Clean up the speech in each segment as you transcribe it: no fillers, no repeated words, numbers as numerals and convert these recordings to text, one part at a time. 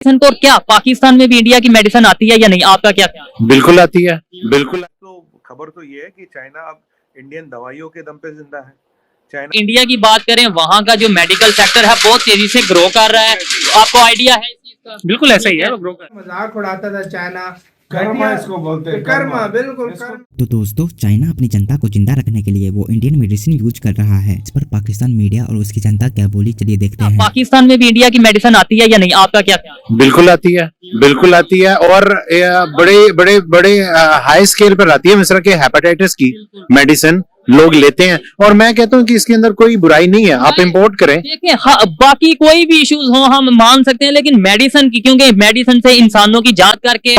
और क्या पाकिस्तान में भी इंडिया की मेडिसिन आती है या नहीं, आपका क्या ख्याल है? बिल्कुल आती है, बिल्कुल। तो खबर तो ये है कि चाइना अब इंडियन दवाइयों के दम पे जिंदा है। चाइना इंडिया की बात करें, वहाँ का जो मेडिकल सेक्टर है बहुत तेजी से ग्रो कर रहा है, आपको आइडिया है इस चीज का? बिल्कुल ऐसा ही है, वो ग्रो कर मजाक उड़ाता था चाइना, कर्मा इसको बोलते हैं, कर्मा, बिल्कुल कर्मा। तो दोस्तों, चाइना अपनी जनता को जिंदा रखने के लिए वो इंडियन मेडिसिन यूज कर रहा है। इस पर पाकिस्तान मीडिया और उसकी जनता क्या बोली, चलिए देखते हैं। पाकिस्तान में भी इंडिया की मेडिसिन आती है या नहीं, आपका क्या ख्याल है? बिल्कुल आती है, बिल्कुल आती है। और बड़े बड़े बड़े हाई स्केल पर आती है। मिस्र के हेपेटाइटिस की मेडिसिन लोग लेते हैं, और मैं कहता हूँ कि इसके अंदर कोई बुराई नहीं है, आप इंपोर्ट करें। देखिए, बाकी कोई भी इश्यूज हो हम मान सकते हैं, लेकिन मेडिसिन की, क्योंकि मेडिसिन से इंसानों की जांच करके।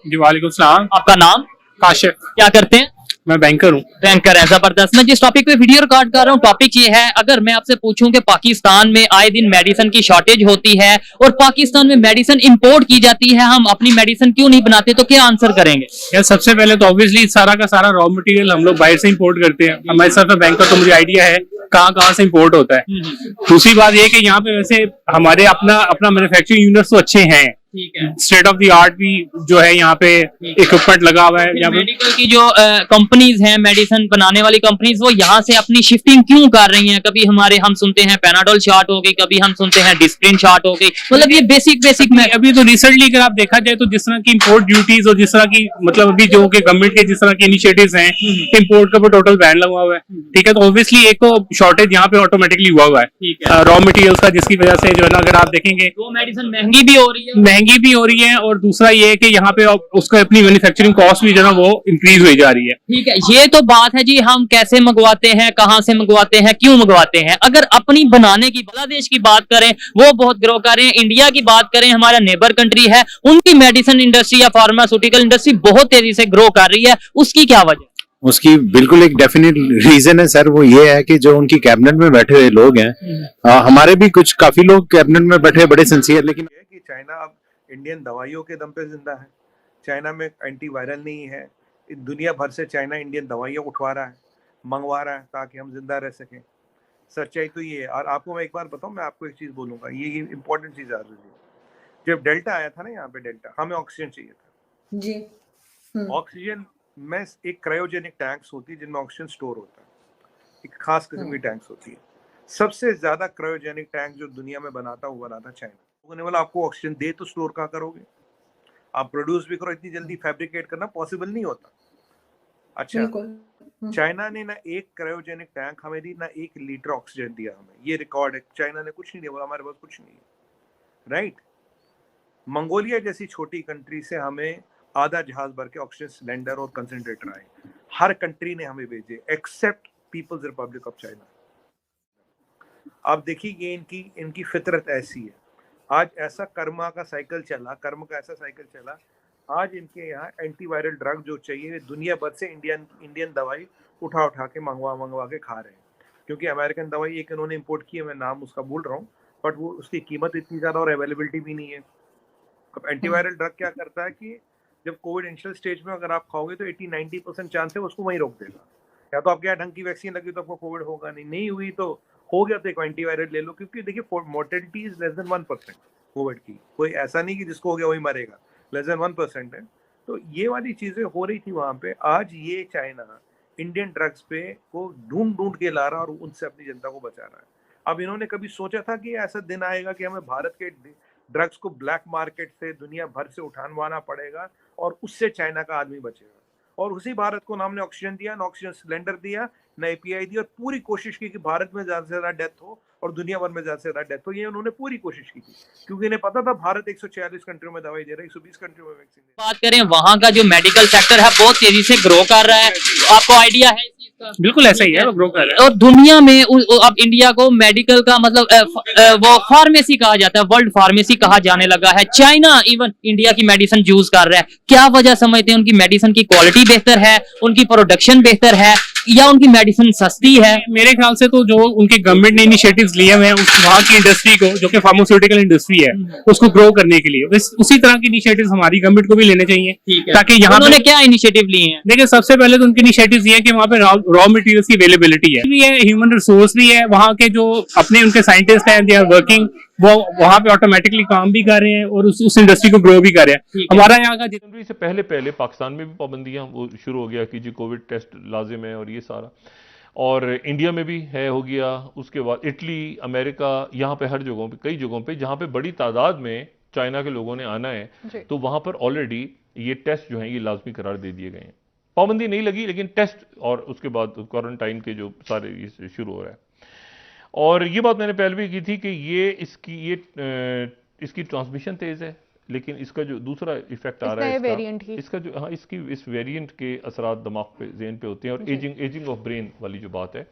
जी वालेकुम सलाम। आपका नाम? काशिफ। क्या करते हैं? मैं बैंकर हूँ। बैंकर है, जबरदस्त। मैं जिस टॉपिक पे वीडियो रिकॉर्ड कर रहा हूँ, टॉपिक ये है, अगर मैं आपसे पूछूं कि पाकिस्तान में आए दिन मेडिसिन की शॉर्टेज होती है और पाकिस्तान में मेडिसिन इंपोर्ट की जाती है, हम अपनी मेडिसिन क्यों नहीं बनाते, तो क्या आंसर करेंगे? यार सबसे पहले तो ऑब्वियसली सारा का सारा रॉ मटेरियल हम लोग बाहर से इंपोर्ट करते हैं। हमारे साथ बैंकर, तो मुझे आइडिया है कहाँ से इंपोर्ट होता है। दूसरी बात ये कि यहाँ पे वैसे हमारे अपना मैन्युफैक्चरिंग यूनिट्स तो अच्छे हैं, ठीक है। स्टेट ऑफ द आर्ट भी जो है यहाँ पे इक्विपमेंट लगा हुआ है। यहाँ पे मेडिकल की जो कंपनीज हैं, मेडिसिन बनाने वाली कंपनीज, वो यहाँ से अपनी शिफ्टिंग क्यों कर रही हैं? कभी हम सुनते हैं पैनाडोल शॉर्ट हो गई, कभी हम सुनते हैं डिस्प्रिन शॉर्ट हो गई, मतलब ये बेसिक में। अभी तो रिसेंटली अगर आप देखा जाए तो जिस तरह की इंपोर्ट ड्यूटीज और जिस तरह की मतलब अभी जो कि गवर्नमेंट के जिस तरह के इनिशिएटिव्स हैं, इंपोर्ट का ऊपर टोटल बैन लगा हुआ है, ठीक है। तो ऑब्वियसली एक तो शॉर्टेज यहाँ पे ऑटोमेटिकली हुआ हुआ है रॉ मटेरियल्स का, जिसकी वजह से जो है ना, अगर आप देखेंगे वो मेडिसिन महंगी भी हो रही है, और दूसरा ये है कि यहाँ पे उसका अपनी मैन्युफैक्चरिंग कॉस्ट भी जो है वो इंक्रीज हुई जा रही है। ठीक है, ये तो बात है जी, हम कैसे मंगवाते हैं, कहाँ से मंगवाते हैं, क्यों मंगवाते हैं। अगर अपनी बनाने की, बांग्लादेश की बात करें, वो बहुत ग्रो कर रहे हैं। इंडिया की बात करें, हमारा नेबर कंट्री है, उनकी मेडिसिन इंडस्ट्री या फार्मास्यूटिकल इंडस्ट्री बहुत तेजी से ग्रो कर रही है, उसकी क्या वजह? उसकी बिल्कुल एक डेफिनेट रीजन है सर, वो ये है कि जो उनकी कैबिनेट में बैठे हुए लोग हैं, हमारे भी कुछ काफी लोग कैबिनेट में बैठे बड़े सिंसियर, लेकिन कि चाइना अब इंडियन दवाइयों के दम पे जिंदा है। चाइना में एंटीवायरल नहीं है, दुनिया भर से चाइना इंडियन दवाइयाँ उठवा रहा है, मंगवा रहा है, ताकि हम जिंदा रह सकें। सच्चाई तो ये है। और आपको मैं एक बार बताऊं, मैं आपको एक चीज़ बोलूँगा, ये इंपॉर्टेंट चीज़ आ रही है। जब डेल्टा आया था ना, यहाँ पे डेल्टा, हमें ऑक्सीजन चाहिए था जी। ऑक्सीजन में एक क्रायोजेनिक टैंक्स होती है जिनमें ऑक्सीजन स्टोर होता है, एक खास किस्म की टैंक्स होती है। सबसे ज्यादा क्रायोजेनिक टैंक जो दुनिया में बनाता चाइना। उन्होंने बोला आपको ऑक्सीजन दे तो स्टोर कहाँ करोगे, आप प्रोड्यूस भी करो, इतनी जल्दी फैब्रिकेट करना पॉसिबल नहीं होता। अच्छा, चाइना ने ना एक क्रायोजेनिक टैंक हमें दी, ना 1 लीटर ऑक्सीजन दिया हमें, ये रिकॉर्ड है। चाइना ने कुछ नहीं दिया, बोला हमारे पास कुछ नहीं है, राइट। मंगोलिया जैसी छोटी कंट्री से हमें आधा जहाज भर के ऑक्सीजन सिलेंडर और कंसंट्रेटर आए, हर कंट्री ने हमें भेजे except People's Republic of China. आप देखिए इनकी फितरत ऐसी है। आज ऐसा कर्म का ऐसा साइकिल चला, आज इनके यहाँ एंटीवायरल ड्रग जो चाहिए दुनिया भर से इंडियन दवाई उठा के मंगवा के खा रहे हैं, क्योंकि अमेरिकन दवाई एक इन्होंने इंपोर्ट की है, मैं नाम उसका भूल रहा हूँ, बट वो उसकी कीमत इतनी ज़्यादा और अवेलेबिलिटी भी नहीं है। अब एंटीवायरल ड्रग क्या करता है कि जब कोविड इनिशियल स्टेज में अगर आप खाओगे तो 80-90% चांस है उसको वहीं रोक देगा। या तो आपके यहाँ ढंग की वैक्सीन लगी तो आपको कोविड होगा नहीं हुई तो हो गया तो एक एंटीवायरल ले लो, क्योंकि देखिए mortality is less than 1% Covid की, कोई ऐसा नहीं कि जिसको हो गया वही मरेगा, लेस देन 1% है। तो ये वाली चीजें हो रही थी वहां पे। आज ये चाइना इंडियन ड्रग्स पे को ढूंढ के ला रहा और उनसे अपनी जनता को बचा रहा है। अब इन्होंने कभी सोचा था कि ऐसा दिन आएगा कि हमें भारत के ड्रग्स को ब्लैक मार्केट से दुनिया भर से उठानवाना पड़ेगा और उससे चाइना का आदमी बचेगा? और उसी भारत को हमने ऑक्सीजन दिया, ना ऑक्सीजन सिलेंडर दिया, ना एपीआई दी, और पूरी कोशिश की कि भारत में ज्यादा से ज्यादा डेथ हो और दुनिया भर में ज्यादा से ज्यादा डेथ हो। ये उन्होंने पूरी कोशिश की थी, क्योंकि इन्हें पता था भारत 146 कंट्रियों में दवाई दे रहा है, 120 कंट्रियों में वैक्सीन दे रहा है। बात करें, वहाँ का जो मेडिकल सेक्टर है बहुत तेजी से ग्रो कर रहा है, आपको आइडिया है? बिल्कुल ऐसा ही है, वो ग्रो कर रहा है। और दुनिया में अब इंडिया को मेडिकल का मतलब वो फार्मेसी कहा जाता है, वर्ल्ड फार्मेसी कहा जाने लगा है। चाइना इवन इंडिया की मेडिसिन यूज कर रहा है, क्या वजह समझते हैं? उनकी मेडिसिन की क्वालिटी बेहतर है, उनकी प्रोडक्शन बेहतर है, या उनकी मेडिसिन सस्ती है? मेरे ख्याल से तो जो उनके गवर्नमेंट ने इनिशिएटिव्स लिए हुए हैं वहाँ की इंडस्ट्री को, जो कि फार्मास्यूटिकल इंडस्ट्री है, उसको ग्रो करने के लिए उसी तरह की इनिशिएटिव्स हमारी गवर्नमेंट को भी लेने चाहिए, ताकि यहाँ उन्होंने क्या इनिशिएटिव लिए हैं? देखिए, सबसे पहले तो उनके इनिशिएटिव्स ये है कि वहाँ पे रॉ मटेरियल्स की अवेलेबिलिटी है, ह्यूमन रिसोर्स भी है, वहाँ के जो अपने उनके साइंटिस्ट हैं, दे आर वर्किंग वो वहाँ पे ऑटोमेटिकली काम भी कर रहे हैं और उस इंडस्ट्री को ग्रो भी कर रहे हैं। ठीक है। हमारा यहाँ का जनवरी से पहले पहले पाकिस्तान में भी पाबंदियां वो शुरू हो गया कि जी कोविड टेस्ट लाजिम है और ये सारा, और इंडिया में भी है हो गया। उसके बाद इटली, अमेरिका, यहाँ पे हर जगहों पे, कई जगहों पे जहाँ पे बड़ी तादाद में चाइना के लोगों ने आना है तो वहाँ पर ऑलरेडी ये टेस्ट जो हैं ये लाजमी करार दे दिए गए हैं। पाबंदी नहीं लगी लेकिन टेस्ट और उसके बाद क्वारंटाइन के जो सारे ये शुरू हो रहा है। और ये बात मैंने पहले भी की थी कि इसकी ट्रांसमिशन तेज है, लेकिन इसका जो दूसरा इफेक्ट आ रहा है इसका जो इस वेरिएंट के असरात दिमाग पे, ज़हन पे होते हैं। और एजिंग ऑफ ब्रेन वाली जो बात है,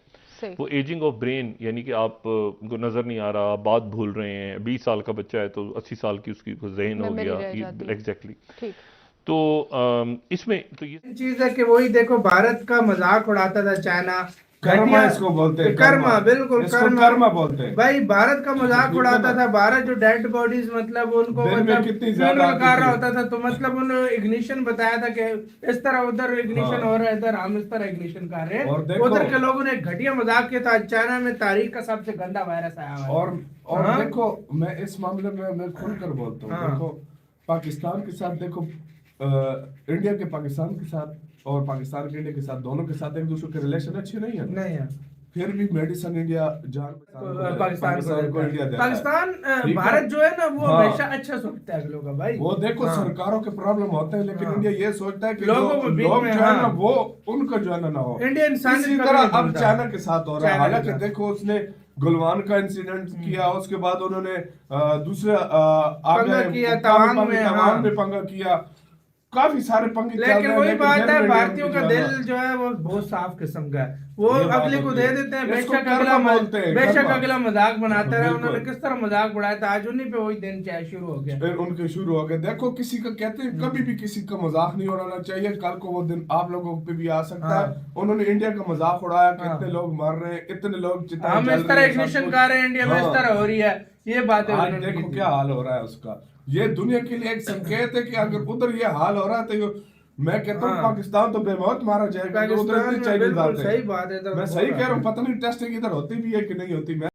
वो एजिंग ऑफ ब्रेन यानी कि आप को नजर नहीं आ रहा, बात भूल रहे हैं। 20 साल का बच्चा है तो 80 साल की उसकी जहन हो गया, एग्जैक्टली। तो इसमें तो ये चीज है कि वही देखो, भारत का मजाक उड़ाता था चाइना, कर्मा इसको बोलते हैं, कर्मा, बिल्कुल इसको कर्मा कर्मा बोलते हैं भाई। भारत का मजाक उड़ाता था, भारत जो डेड बॉडीज मतलब उनको दिन में मतलब कितनी ज्यादा आती कर रहा थी। होता था, तो मतलब उन्होंने इग्निशन बताया था कि इस तरह उधर इग्निशन हो रहा है, इधर हम इस तरह इग्निशन कर रहे और हैं। देखो- उधर के लोगों ने घटिया मजाक किया था। चाइना में तारीख का सबसे गंदा वायरस आया हुआ है। और हाँ? देखो, मैं इस मामले में मैं खुलकर बोलता हूँ। हाँ। देखो, पाकिस्तान के साथ देखो, इंडिया के पाकिस्तान के साथ और पाकिस्तान के इंडिया के साथ, दोनों के साथ एक दूसरे के रिलेशन अच्छे नहीं है। नहीं है, फिर भी मेडिसिन इंडिया जान पाकिस्तान को इंडिया देता है। पाकिस्तान ठीक है? भारत जो है ना वो हाँ। हमेशा अच्छा सोचता है अगलों का भाई। वो देखो, हाँ। सरकारों के प्रॉब्लम होते हैं, लेकिन हाँ। इंडिया ये सोचता है कि लोगों को बीच लोग में, जो है ना हाँ। वो उनका जो है ना हो। इंडिया इंसान इसी तरह अब चाइना के साथ हो रहा है। हालांकि देखो, उसने गुलवान का इंसिडेंट किया, उसके बाद उन्होंने दूसरे पंगा किया, तवांग में पंगा किया, काफी सारे पंगे चल रहे लेकिन हैं। वही बात फिर है, भी भारतीयों का जो है दिल ना, जो है वो बहुत साफ किस्म का है। वो ये बात अगले को होती दे है। देते हैं, इसको बेशक कर्मा बोलते हैं, कर्मा। अगला मजाक बनाता रहा। बिल्कुल। उन्होंने किस तरह मजाक बढ़ाया था, आज उन्हीं पे वही दिन चाहे शुरू हो गया। फिर उनके शुरू हो गए। देखो, किसी का कहते हैं कभी भी किसी का मजाक नहीं उड़ाना चाहिए, कल को वो दिन आप लोगों पे भी आ सकता है। हाँ। उन्होंने इंडिया का मजाक उड़ाया, हाँ। कितने लोग मर रहे हैं, इतने लोग चिताएं हम जल इस तरह रही हैं, सब इग्निशन कुछ। कर रहे हैं, इंडिया में इस हाँ। तरह हो रही है, ये बातें आज उन्होंने देखो की थी। क्या हाल हो रहा है उसका। ये दुनिया के लिए एक संकेत है कि अगर उधर ये हाल हो रहा है तो मैं कहता हूँ हाँ। पाकिस्तान तो बेमौत मारा जाएगा। उधर पाकिस्तान इतनी में चाइनीज बिल्कुल आते हैं। सही बात है। तो मैं सही कह रहा हूँ, पता नहीं टेस्टिंग इधर होती भी है कि नहीं होती। मैं